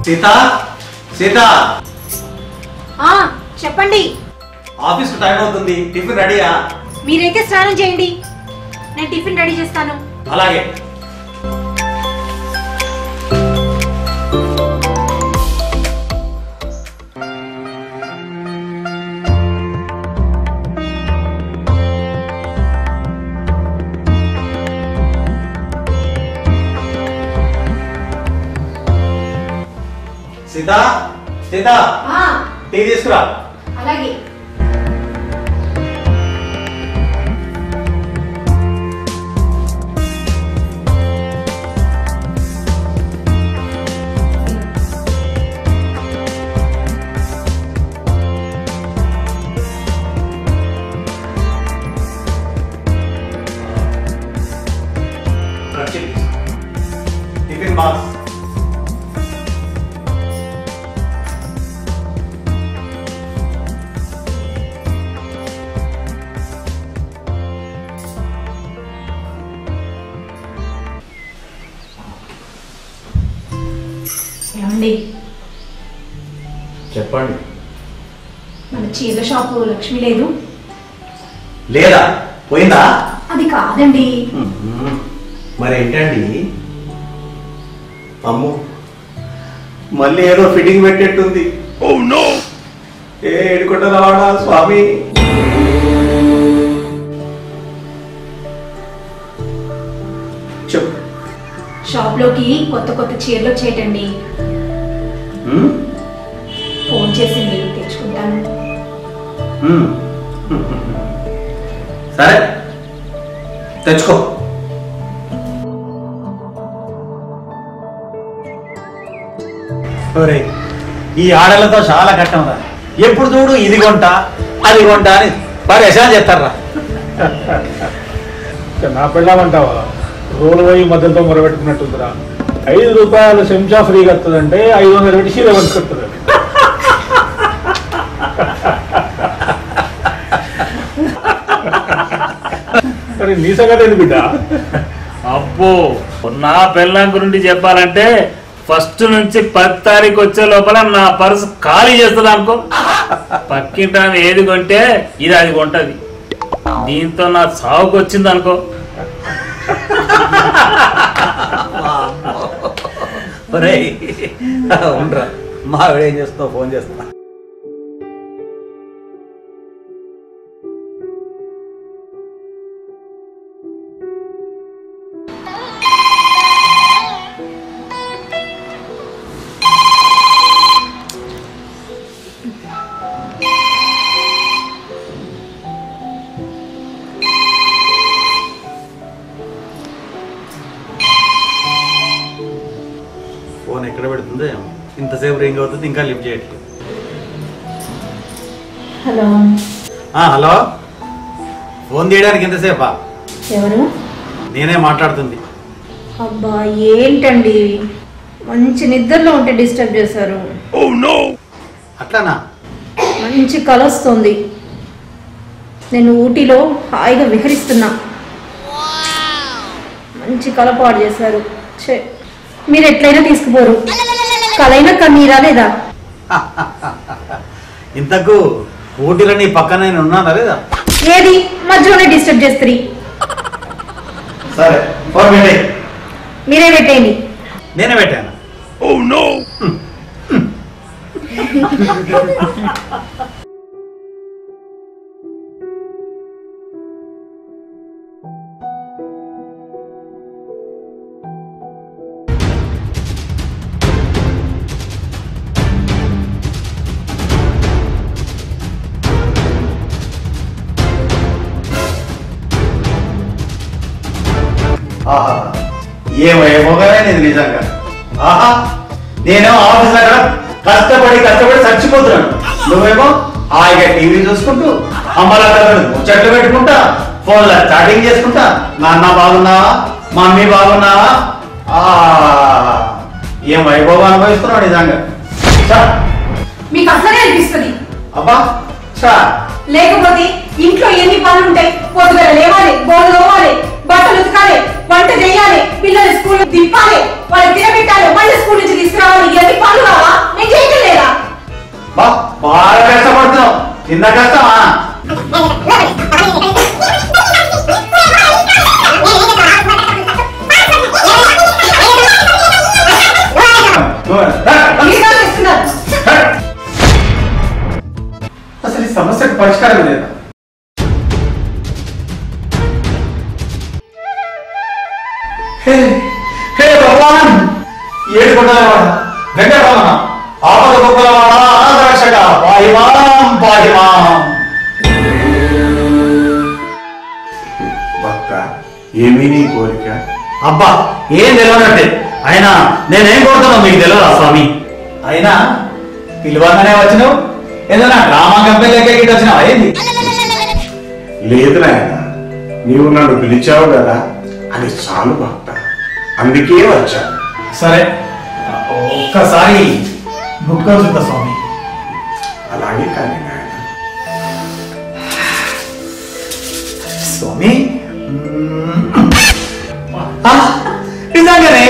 సీత సీత చెప్పండి. Office time అవుతుంది, tiffin రెడీయా? మీరైతే స్నానం చేయండి, నేను టిఫిన్ రెడీ చేస్తాను. అలాగే. సీత సీత టీ తీసుకురా. అలాగే. Tiffin box. ఏమండి, చెప్పండి. మన చీరల షాపు లక్ష్మి లేదు? లేదా? పోయిందా? అది కాదండి. మరేంటండి? అమ్ము, మళ్ళీ ఏదో ఫిట్టింగ్ పెట్టేట్టుంది. ఏడుకుంటా రావడా స్వామి. చెప్పు. షాప్ లోకి కొత్త కొత్త చీరలు వచ్చేటండి. ఫోన్ చేసింది, తెచ్చుకుంటాను. సరే తెచ్చుకో. ఈ ఆడలతో చాలా కష్టం రా. ఎప్పుడు చూడు ఇది కొంట అది కొంట అని పరేషాన్ చేస్తారా. నా పెళ్ళామంటావా? రోలు పోయి మధ్యతో మొరబెట్టుకున్నట్టుందిరా. 5 రూపాయలు చెంచా ఫ్రీగా వస్తుందంటే 500 పెట్టి చీర కొనుక్కొస్తుంది. సరే నీ సంగతి బిడ్డ. అబ్బో, నా పెళ్ళాం గురించి చెప్పాలంటే ఫస్ట్ నుంచి 10 తారీఖు వచ్చే లోపల నా పర్సు ఖాళీ చేస్తుంది అనుకో. పక్కింట ఏది కొంటే ఇది అది కొంటది. దీంతో నా సావుకు వచ్చింది అనుకో. ఉండరా, మా ఏం చేస్తావు? ఫోన్ చేస్తా. ఫోన్ ఎక్కడ పెడుతుందో ఏమో, ఇంతసేపు రింగ్ అవుతుంది, ఇంకా లిఫ్ట్ చేయట్లేదు. హలో. హలో, ఫోన్ తీయడానికి ఎంతసేపా? ఎవరు? నేనే మాట్లాడుతుంది. అబ్బా ఏంటండి, మంచి నిద్రలో ఉంటే డిస్టర్బ్ చేశారు. అట్లానా? మంచి కల వస్తుంది. నేను ఊటీలో హాయిగా విహరిస్తున్నా. మంచి కల పాడు చేశారు. మీరు ఎట్లయినా తీసుకుపోరు. కలైనా కన్నీరా లేదా? ఇంతకు ఊటీలో నీ పక్కన నేను ఉన్నానా లేదా? ఏది మధ్యలోనే డిస్టర్బ్ చేస్తారు. సరే ఫోన్ పెట్టేయ్. మీరే పెట్టేయండి. నేనే పెట్టాను. ఏమోగానే ఇది నిజంగా. నేనేమో ఆఫీస్ అక్కడ కష్టపడి చచ్చిపోతున్నాను. నువ్వేమో హాయిగా టీవీ చూసుకుంటూ అమ్మలక్కడ ముచ్చట్లు పెట్టుకుంటా, ఫోన్లో చాటింగ్ చేసుకుంటా, నాన్న బాగున్నావా, మమ్మీ బాగున్నావా, ఏం వైభవం అనుభవిస్తున్నావు నిజంగా. మీకు అసలే అనిపిస్తుంది. అబ్బా లేకపోతే ఇంట్లో ఎన్ని పనులు ఉంటాయి. పొద్దుగల లేవాలి, బోర్డు తోవాలి, బట్టలు ఉతకాలి, వంట చేయాలి, పిల్లలు స్కూల్ దింపాలి, వాళ్ళు తినబెట్టాలి, మళ్ళీ స్కూల్ నుంచి తీసుకురావాలి. ఎన్ని పనులు చిన్న కష్టమా? అసలు ఈ సమస్యకు పరిష్కారం లేదా? హే భగవాన్, ఏడుకొండలవాడ వెంకటరమణ, ఆపద గొప్పలవాడ, అనాథరక్షక, పాహిమాం పాహిమాం. భక్త, ఏమీ నీ కోరిక? అబ్బా, ఏం తెలియనట్టే. అయినా నేనేం కోరుతానో మీకు తెలియదా స్వామి? అయినా పిలువగానే వచ్చినావు, ఏదైనా డ్రామా కంపెనీలకే గిట్ట వచ్చినావా ఏంది? లేదు నాయన, నీవు నన్ను పిలిచావు కదా అని చాలు భక్త, అందుకే వచ్చాను. సరే, ఒక్కసారి ముట్టుకొని చూద్దా స్వామి. అలాగే కానీ నాయన. స్వామి నిజంగానే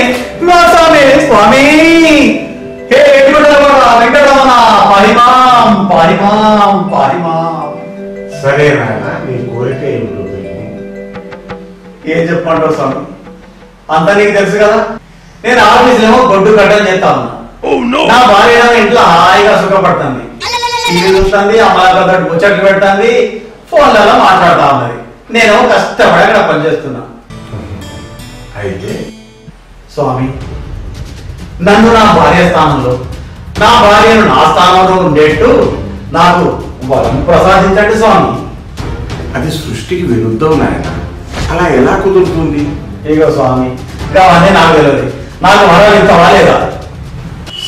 మా స్వామి. స్వామి హే వెంకటరమణ, పాహిమాం పాహిమాం పాహిమాం. సరే నాయన, నీ కోరిక ఏమిటో ఏం చెప్పమంటావు స్వామి? అంతా నీకు తెలుసు కదా. నేను ఆఫీసులో గొడ్డు కట్టని చేస్తా ఉన్నా. నా భార్య ఇంట్లో హాయిగా సుఖపడుతుంది, టీవీ చూస్తుంది, అమ్మలతో ముచ్చట్లు పెడుతుంది, ఫోన్లలో మాట్లాడుతా ఉన్నది. నేను కష్టపడి అక్కడ పనిచేస్తున్నా. అయితే స్వామి, నన్ను నా భార్య స్థానంలో, నా భార్యను నా స్థానంలో ఉండేట్టు నాకు వరం ప్రసాదించండి స్వామి. అది సృష్టికి విరుద్ధం నాయన, అలా ఎలా కుదురుతుంది? ఇగో స్వామి, అవన్నీ నాకు తెలియదు. నాకు వరం ఇంత వాలేదా?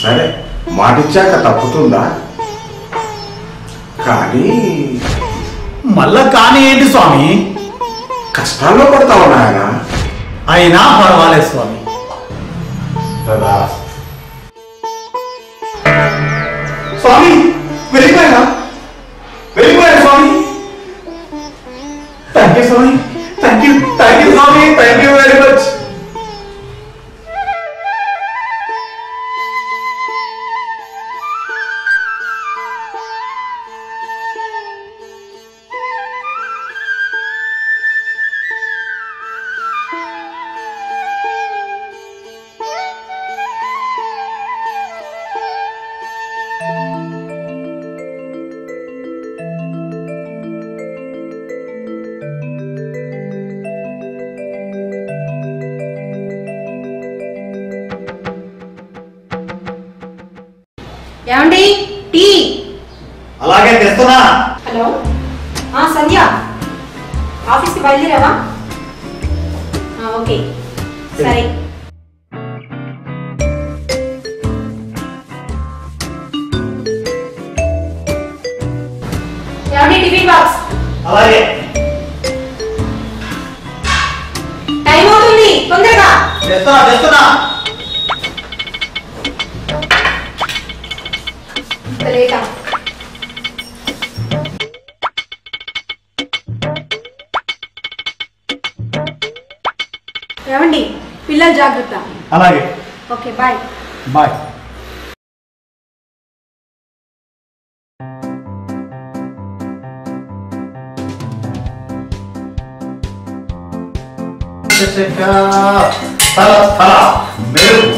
సరే, మాటిచ్చాక తప్పుతుందా? కానీ మళ్ళా కానీ ఏంటి స్వామి? కష్టాల్లో పడతావు నాయన. అయినా పర్వాలేదు స్వామి. కదా స్వామి వెళ్ళిపోయారా? వెళ్ళిపోయారు స్వామి. థ్యాంక్ యూ స్వామి, థ్యాంక్ యూ స్వామి, థ్యాంక్ యూ వెరీ మచ్. ఏమండి, టీ? అలాగే తెస్తున్నా. హలో, సంధ్య, ఆఫీస్కి బయలుదేరావా? ఓకే, సరే. ఏమండి, టిఫిన్ బాక్స్? అలాగే. టైం అవుతుంది, తొందరగా. తెస్తున్నా. లేటా? ఏమండి, పిల్లలు జాగ్రత్త. అలాగే. Okay, bye. బాయ్. మెరుగు.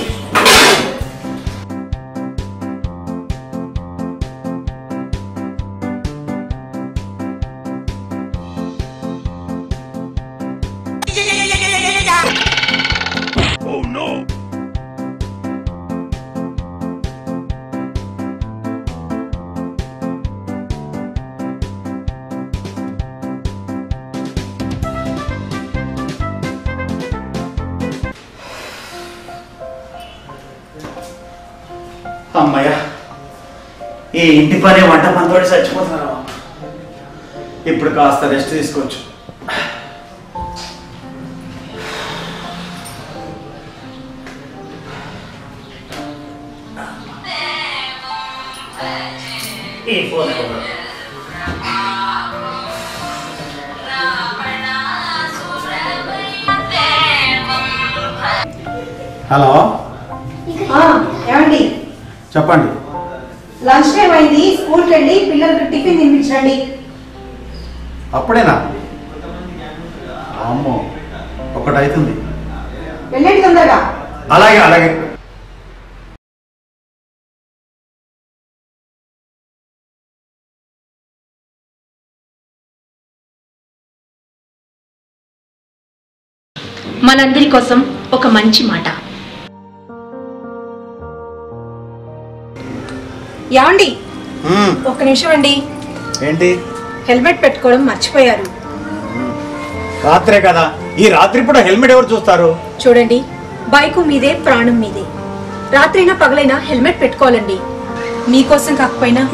అమ్మయ్య, ఈ ఇంటి పని వంట పనితోటి చచ్చిపోతున్నారా? ఇప్పుడు కాస్త రెస్ట్ తీసుకోవచ్చు. ఈ ఫోన్ హలో, ఏమండి, చెప్పండి. లంచ్ టైం అయింది, స్కూల్కి వెళ్ళి పిల్లలకు టిఫిన్ తినిపించండి. అప్పుడేనా? అమ్మో, ఒకటి అవుతుంది. వెళ్ళండి తొందరగా. అలాగే అలాగే. మనందరి కోసం ఒక మంచి మాట. యాండి, ఒక్క నిమిషం అండి. ఏంటి? హెల్మెట్ పెట్టుకోవడం మర్చిపోయారు. రాత్రే కదా, ఈ రాత్రి పూట హెల్మెట్ ఎవరు చూస్తారు? చూడండి, బైకు మీదే, ప్రాణం మీదే. రాత్రైనా పగలైనా హెల్మెట్ పెట్టుకోవాలండి. మీకోసం కాకపోయినా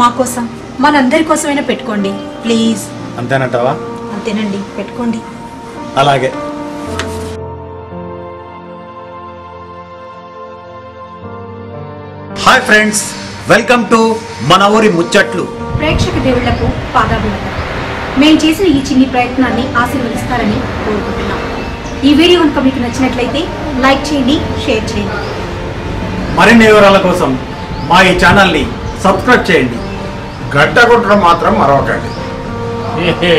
మా కోసం, మనందరి కోసమైనా పెట్టుకోండి ప్లీజ్. అంతేనంటావా? అంతేనండి, పెట్టుకోండి. అలాగే. హాయ్ ఫ్రెండ్స్, వెల్కమ్ టు మన ఊరి ముచ్చట్లు. ప్రేక్షక దేవుళ్లకు పాదాభివందనం. మేము చేసిన ఈ చిన్ని ప్రయత్నాన్ని ఆశీర్వదిస్తారని కోరుకుంటున్నాం. ఈ వీడియో కనుక మీకు నచ్చినట్లయితే లైక్ చేయండి, షేర్ చేయండి. మరిన్ని వివరాల కోసం మా ఈ ఛానల్ని సబ్స్క్రైబ్ చేయండి. గంట కొట్టడం మాత్రం మరవకండి. హే హే.